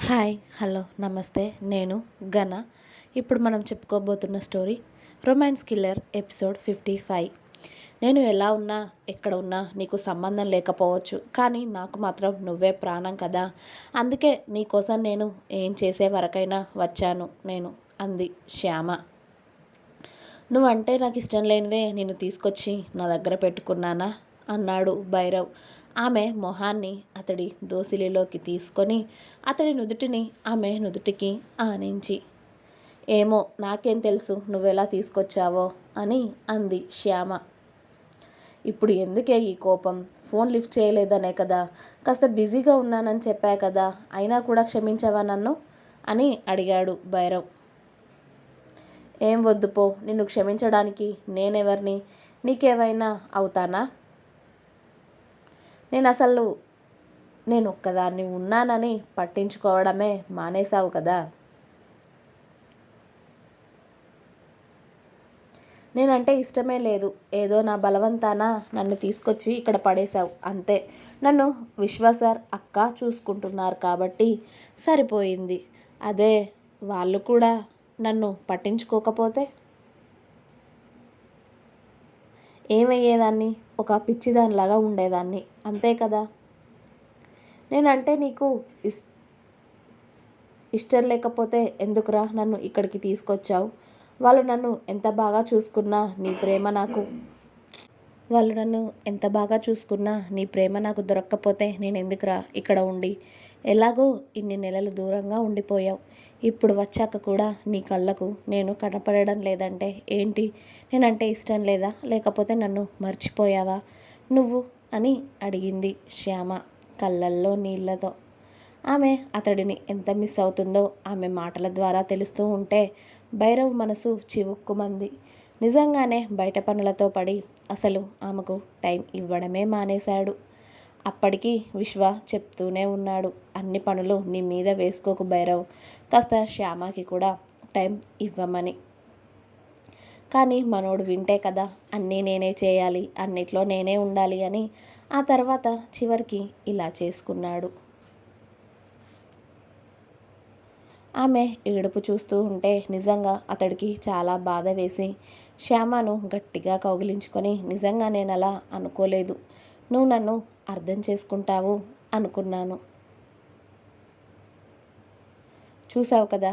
Hi hello నమస్తే నేను గన. ఇప్పుడు మనం చెప్పుకోబోతున్న స్టోరీ రొమాన్స్ కిల్లర్ ఎపిసోడ్ 55. నేను ఎలా ఉన్నా ఎక్కడ ఉన్నా నీకు సంబంధం లేకపోవచ్చు, కానీ నాకు మాత్రం నువ్వే ప్రాణం కదా. అందుకే నీకోసం నేను ఏం చేసే వరకైనా వచ్చాను నేను, అంది శ్యామ. నువ్వంటే నాకు ఇష్టం లేనిదే నిన్ను తీసుకొచ్చి నా దగ్గర పెట్టుకున్నానా, అన్నాడు భైరవ్ ఆమె మొహాన్ని అతడి దోసిలిలోకి తీసుకొని అతడి నుదుటిని ఆమె నుదుటికి ఆనించి. ఏమో నాకేం తెలుసు నువ్వెలా తీసుకొచ్చావో అని అంది శ్యామ. ఇప్పుడు ఎందుకే ఈ కోపం? ఫోన్ లిఫ్ట్ చేయలేదనే కదా, కాస్త బిజీగా ఉన్నానని చెప్పా కదా, అయినా కూడా క్షమించవా నన్ను అని అడిగాడు భైరవ్. ఏం వద్దు పో, నిన్ను క్షమించడానికి నేనెవరిని? నీకేమైనా అవుతానా? నేను ఒక్కదాన్ని ఉన్నానని పట్టించుకోవడమే మానేశావు కదా. నేనంటే ఇష్టమే లేదు, ఏదో నా బలవంతాన నన్ను తీసుకొచ్చి ఇక్కడ పడేశావు అంతే. నన్ను విశ్వాసార్ అక్క చూసుకుంటున్నారు కాబట్టి సరిపోయింది. అదే వాళ్ళు కూడా నన్ను పట్టించుకోకపోతే ఏమయ్యేదాన్ని? ఒక పిచ్చిదానిలాగా ఉండేదాన్ని అంతే కదా. నేనంటే నీకు ఇష్టం లేకపోతే ఎందుకురా నన్ను ఇక్కడికి తీసుకొచ్చావు? వాళ్ళు నన్ను ఎంత బాగా చూసుకున్నా నీ ప్రేమ నాకు దొరక్కపోతే నేను ఎందుకురా ఇక్కడ ఉండి? ఎలాగో ఇన్ని నెలలు దూరంగా ఉండిపోయావు, ఇప్పుడు వచ్చాక కూడా నీ కళ్ళకు నేను కనపడడం లేదంటే ఏంటి? నేనంటే ఇష్టం లేదా, లేకపోతే నన్ను మర్చిపోయావా నువ్వు అని అడిగింది శ్యామ కళ్ళల్లో నీళ్లతో. ఆమె అతడిని ఎంత మిస్ అవుతుందో ఆమె మాటల ద్వారా తెలుస్తూ ఉంటే భైరవ్ మనసు చివుక్కుమంది. నిజంగానే బయట పనులతో పడి అసలు ఆమెకు టైం ఇవ్వడమే మానేశాడు. అప్పటికి విశ్వ చెప్తూనే ఉన్నాడు, అన్ని పనులు నీ మీద వేసుకోకు భైరవ్, కాస్త శ్యామకి కూడా టైం ఇవ్వమని. కానీ మనోడు వింటే కదా అన్నీ నేనే చేయాలి, అన్నిట్లో నేనే ఉండాలి అని. ఆ తర్వాత చివరికి ఇలా చేసుకున్నాడు. ఆమె ఏడుపు చూస్తూ ఉంటే నిజంగా అతడికి చాలా బాధ వేసి శ్యామను గట్టిగా కౌగిలించుకొని, నిజంగా నేను అలా అనుకోలేదు, నువ్వు నన్ను అర్థం చేసుకుంటావు అనుకున్నాను. చూసావు కదా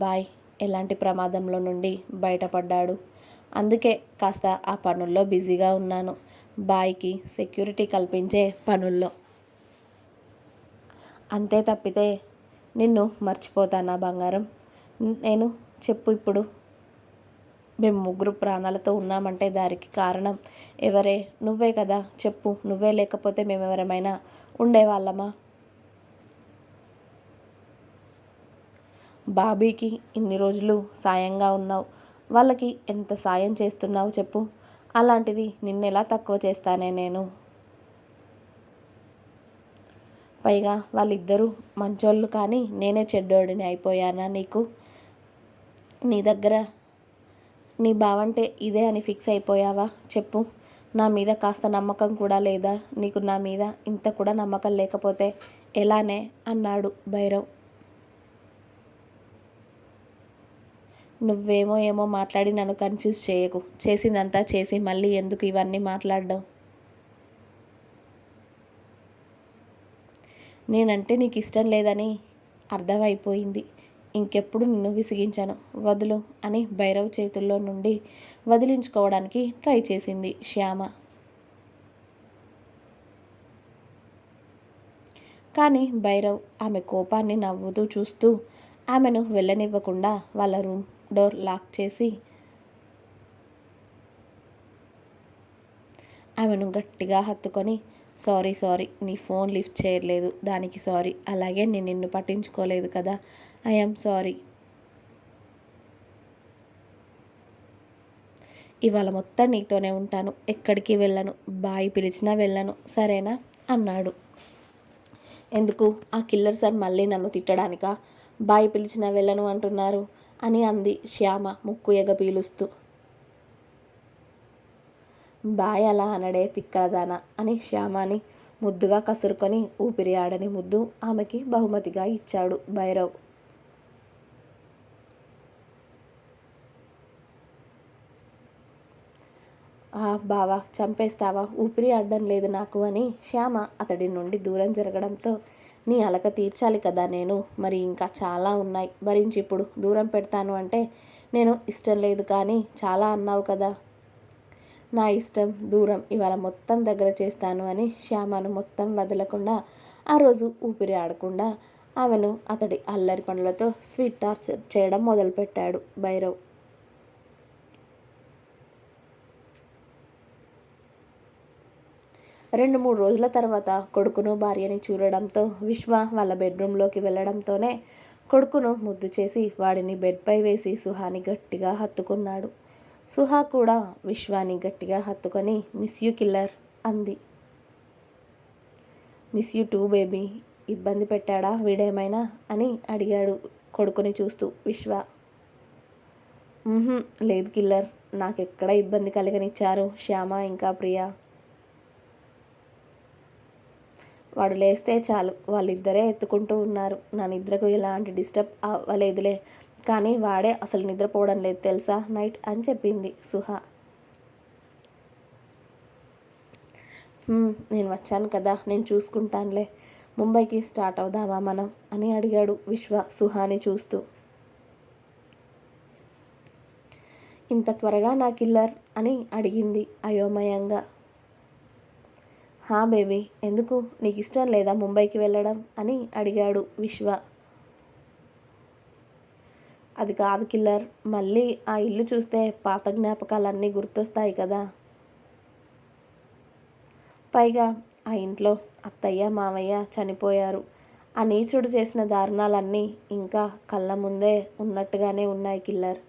బాయ్ ఎలాంటి ప్రమాదంలో నుండి బయటపడ్డాడు. అందుకే కాస్త ఆ పనుల్లో బిజీగా ఉన్నాను, బాయ్కి సెక్యూరిటీ కల్పించే పనుల్లో. అంతే తప్పితే నిన్ను మర్చిపోతానా బంగారం? నేను చెప్పు, ఇప్పుడు మేము ముగ్గురు ప్రాణాలతో ఉన్నామంటే దానికి కారణం ఎవరే? నువ్వే కదా. చెప్పు, నువ్వే లేకపోతే మేమెవరమైనా ఉండేవాళ్ళమా? బాబీకి ఇన్ని రోజులు సాయంగా ఉన్నావు, వాళ్ళకి ఎంత సాయం చేస్తున్నావు చెప్పు. అలాంటిది నిన్నెలా తక్కువ చేస్తానే నేను? పైగా వాళ్ళిద్దరూ మంచోళ్ళు, కానీ నేనే చెడ్డోడిని అయిపోయానా నీకు? నీ దగ్గర నీ బావంటే ఇదే అని ఫిక్స్ అయిపోయావా చెప్పు. నా మీద కాస్త నమ్మకం కూడా లేదా నీకు? నా మీద ఇంత కూడా నమ్మకం లేకపోతే ఎలానే అన్నాడు భైరవ్. నువ్వేమో ఏమో మాట్లాడి నన్ను కన్ఫ్యూజ్ చేయకు. చేసిందంతా చేసి మళ్ళీ ఎందుకు ఇవన్నీ మాట్లాడడం? నేనంటే నీకు ఇష్టం లేదని అర్థమైపోయింది. ఇంకెప్పుడు నిన్ను విసిగించను, వదులు అని భైరవ్ చేతుల్లో నుండి వదిలించుకోవడానికి ట్రై చేసింది శ్యామ. కానీ భైరవ్ ఆమె కోపాన్ని నవ్వుతూ చూస్తూ ఆమెను వెళ్ళనివ్వకుండా వాళ్ళ రూమ్ డోర్ లాక్ చేసి ఆమెను గట్టిగా హత్తుకొని, సారీ నీ ఫోన్ లిఫ్ట్ చేయలేదు దానికి సారీ, అలాగే నేను నిన్ను పట్టించుకోలేదు కదా, ఐఎమ్ సారీ. ఇవాళ మొత్తం నీతోనే ఉంటాను, ఎక్కడికి వెళ్ళను, బాయ్ పిలిచినా వెళ్ళను, సరేనా అన్నాడు. ఎందుకు? ఆ కిల్లర్ సార్ మళ్ళీ నన్ను తిట్టడానికా బాయ్ పిలిచినా వెళ్ళను అంటున్నారు అని అంది శ్యామ ముక్కు ఎగపీలుస్తూ. బాయ్ అలా అనడే తిక్కదానా అని శ్యామని ముద్దుగా కసురుకొని ఊపిరి ఆడని ముద్దు ఆమెకి బహుమతిగా ఇచ్చాడు భైరవ్. బావా చంపేస్తావా, ఊపిరి ఆడడం లేదు నాకు అని శ్యామ అతడి నుండి దూరం జరగడంతో, నీ అలక తీర్చాలి కదా నేను, మరి ఇంకా చాలా ఉన్నాయి భరించి ఇప్పుడు దూరం పెడతాను అంటే నేను ఇష్టం లేదు కానీ చాలా అన్నావు కదా. నా ఇష్టం దూరం ఇవాళ మొత్తం దగ్గర చేస్తాను అని శ్యామను మొత్తం వదలకుండా ఆ రోజు ఊపిరి ఆడకుండా ఆమెను అతడి అల్లరి పనులతో స్వీట్ టార్చర్ చేయడం మొదలుపెట్టాడు భైరవ్. 2-3 రోజుల తర్వాత కొడుకును భార్యని చూడడంతో విశ్వ వాళ్ళ బెడ్రూమ్లోకి వెళ్ళడంతోనే కొడుకును ముద్దు చేసి వాడిని బెడ్పై వేసి సుహాని గట్టిగా హత్తుకున్నాడు. సుహా కూడా విశ్వాని గట్టిగా హత్తుకొని మిస్ యూ కిల్లర్ అంది. Miss you too baby. ఇబ్బంది పెట్టాడా వీడేమైనా అని అడిగాడు కొడుకుని చూస్తూ విశ్వ. లేదు కిల్లర్, నాకెక్కడ ఇబ్బంది కలిగనిచ్చారు శ్యామ ఇంకా ప్రియా. వాడు లేస్తే చాలు వాళ్ళిద్దరే ఎత్తుకుంటూ ఉన్నారు. నా నిద్రకు ఎలాంటి డిస్టర్బ్ అవ్వలేదులే, కానీ వాడే అసలు నిద్రపోవడం లేదు తెలుసా నైట్ అని చెప్పింది సుహ. నేను వచ్చాను కదా, నేను చూసుకుంటానులే. ముంబైకి స్టార్ట్ అవుదామా మనం అని అడిగాడు విశ్వ సుహాని చూస్తూ. ఇంత త్వరగా నా కిల్లర్ అని అడిగింది అయోమయంగా. బేబీ, ఎందుకు నీకు ఇష్టం లేదా ముంబైకి వెళ్ళడం అని అడిగాడు విశ్వ. అది కాదు కిల్లర్, మళ్ళీ ఆ ఇల్లు చూస్తే పాత జ్ఞాపకాలన్నీ గుర్తొస్తాయి కదా. పైగా ఆ ఇంట్లో అత్తయ్య మామయ్య చనిపోయారు. ఆ నీచుడు చేసిన దారుణాలన్నీ ఇంకా కళ్ళ ముందే ఉన్నట్టుగానే ఉన్నాయి కిల్లర్.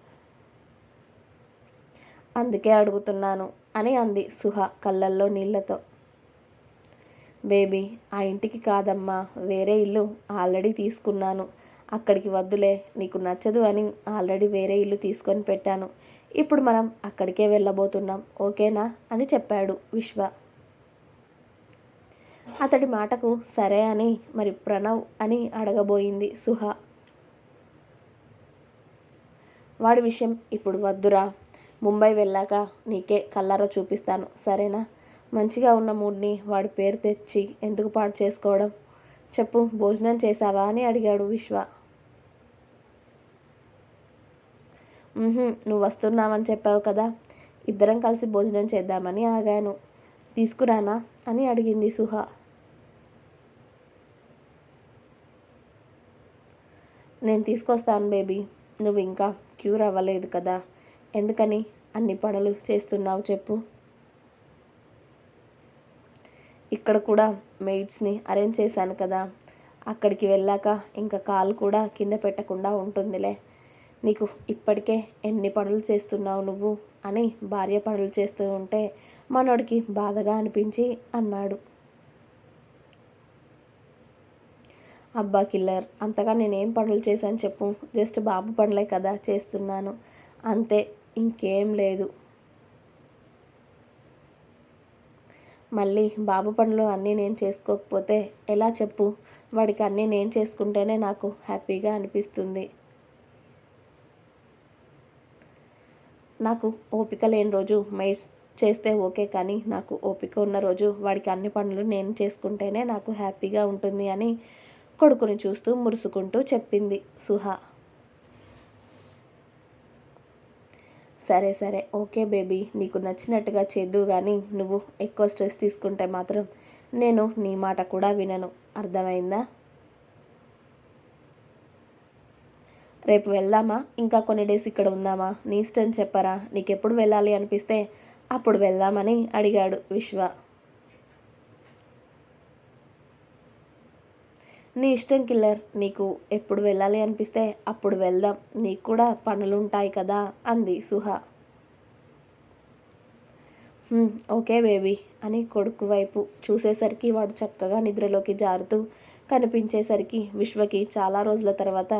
అందుకే అడుగుతున్నాను అని అంది సుహ కళ్ళల్లో నీళ్లతో. బేబీ, ఆ ఇంటికి కాదమ్మా, వేరే ఇల్లు ఆల్రెడీ తీసుకున్నాను. అక్కడికి వద్దులే, నీకు నచ్చదు అని ఆల్రెడీ వేరే ఇల్లు తీసుకొని పెట్టాను. ఇప్పుడు మనం అక్కడికే వెళ్ళబోతున్నాం, ఓకేనా అని చెప్పాడు విశ్వ. అతడి మాటకు సరే అని మరి ప్రణవ్ అని అడగబోయింది సుహ. వాడి విషయం ఇప్పుడు వద్దురా, ముంబై వెళ్ళాక నీకే కళ్ళారా చూపిస్తాను సరేనా. మంచిగా ఉన్న మూడ్ని వాడి పేరు తెచ్చి ఎందుకు పాడు చేసుకోవడం. చెప్పు, భోజనం చేశావా అని అడిగాడు విశ్వ. నువ్వు వస్తున్నావని చెప్పావు కదా, ఇద్దరం కలిసి భోజనం చేద్దామని ఆగాను. తీసుకురానా అని అడిగింది సుహ. నేను తీసుకొస్తాను బేబీ, నువ్వు ఇంకా క్యూర్ అవ్వలేదు కదా, ఎందుకని అన్ని పనులు చేస్తున్నావు చెప్పు. ఇక్కడ కూడా మెయిడ్స్ని అరేంజ్ చేశాను కదా, అక్కడికి వెళ్ళాక ఇంకా కాలు కూడా కింద పెట్టకుండా ఉంటుందిలే. నీకు ఇప్పటికే ఎన్ని పనులు చేస్తున్నావు నువ్వు అని భార్య పనులు చేస్తూ ఉంటే మనోడికి బాధగా అనిపించి అన్నాడు. అబ్బా కిల్లర్, అంతగా నేనేం పనులు చేశాను చెప్పు, జస్ట్ బాబు పనులే కదా చేస్తున్నాను అంతే, ఇంకేం లేదు. మళ్ళీ బాబు పనులు అన్నీ నేను చేసుకోకపోతే ఎలా చెప్పు. వాడికి అన్నీ నేను చేసుకుంటేనే నాకు హ్యాపీగా అనిపిస్తుంది. నాకు ఓపిక లేని రోజు మైట్స్ చేస్తే ఓకే, కానీ నాకు ఓపిక ఉన్న రోజు వాడికి అన్ని పనులు నేను చేసుకుంటేనే నాకు హ్యాపీగా ఉంటుంది అని కొడుకుని చూస్తూ మురుసుకుంటూ చెప్పింది సుహ. సరే సరే ఓకే బేబీ, నీకు నచ్చినట్టుగా చేద్దు, కానీ నువ్వు ఎక్కువ స్ట్రెస్ తీసుకుంటే మాత్రం నేను నీ మాట కూడా వినను, అర్థమైందా. రేపు వెళ్దామా, ఇంకా కొన్ని డేస్ ఇక్కడ ఉందామా, నీ ఇష్టం చెప్పరా. నీకెప్పుడు వెళ్ళాలి అనిపిస్తే అప్పుడు వెళ్దామని అడిగాడు విశ్వ. నీ ఇష్టం కిల్లర్, నీకు ఎప్పుడు వెళ్ళాలి అనిపిస్తే అప్పుడు వెళ్దాం, నీకు కూడా పనులుంటాయి కదా అంది సుహ. ఓకే బేబీ అని కొడుకు వైపు చూసేసరికి వాడు చక్కగా నిద్రలోకి జారుతూ కనిపించేసరికి విశ్వకి చాలా రోజుల తర్వాత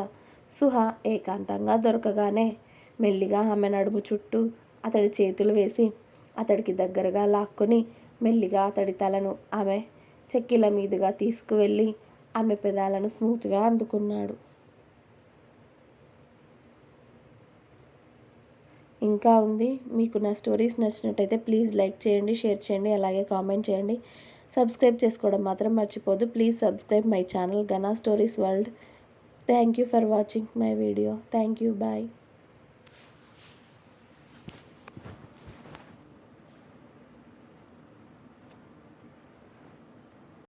సుహ ఏకాంతంగా దొరకగానే మెల్లిగా ఆమె నడుము చుట్టూ అతడి చేతులు వేసి అతడికి దగ్గరగా లాక్కొని మెల్లిగా అతడి తలను ఆమె చెక్కిల మీదుగా తీసుకువెళ్ళి ఆమె పెదాలను స్మూత్గా అందుకున్నాడు. ఇంకా ఉంది. మీకు నా స్టోరీస్ నచ్చినట్టయితే ప్లీజ్ లైక్ చేయండి, షేర్ చేయండి, అలాగే కామెంట్ చేయండి. సబ్స్క్రైబ్ చేసుకోవడం మాత్రం మర్చిపోద్దు. Please subscribe my channel Gana stories world. Thank you for watching my video. Thank you. Bye.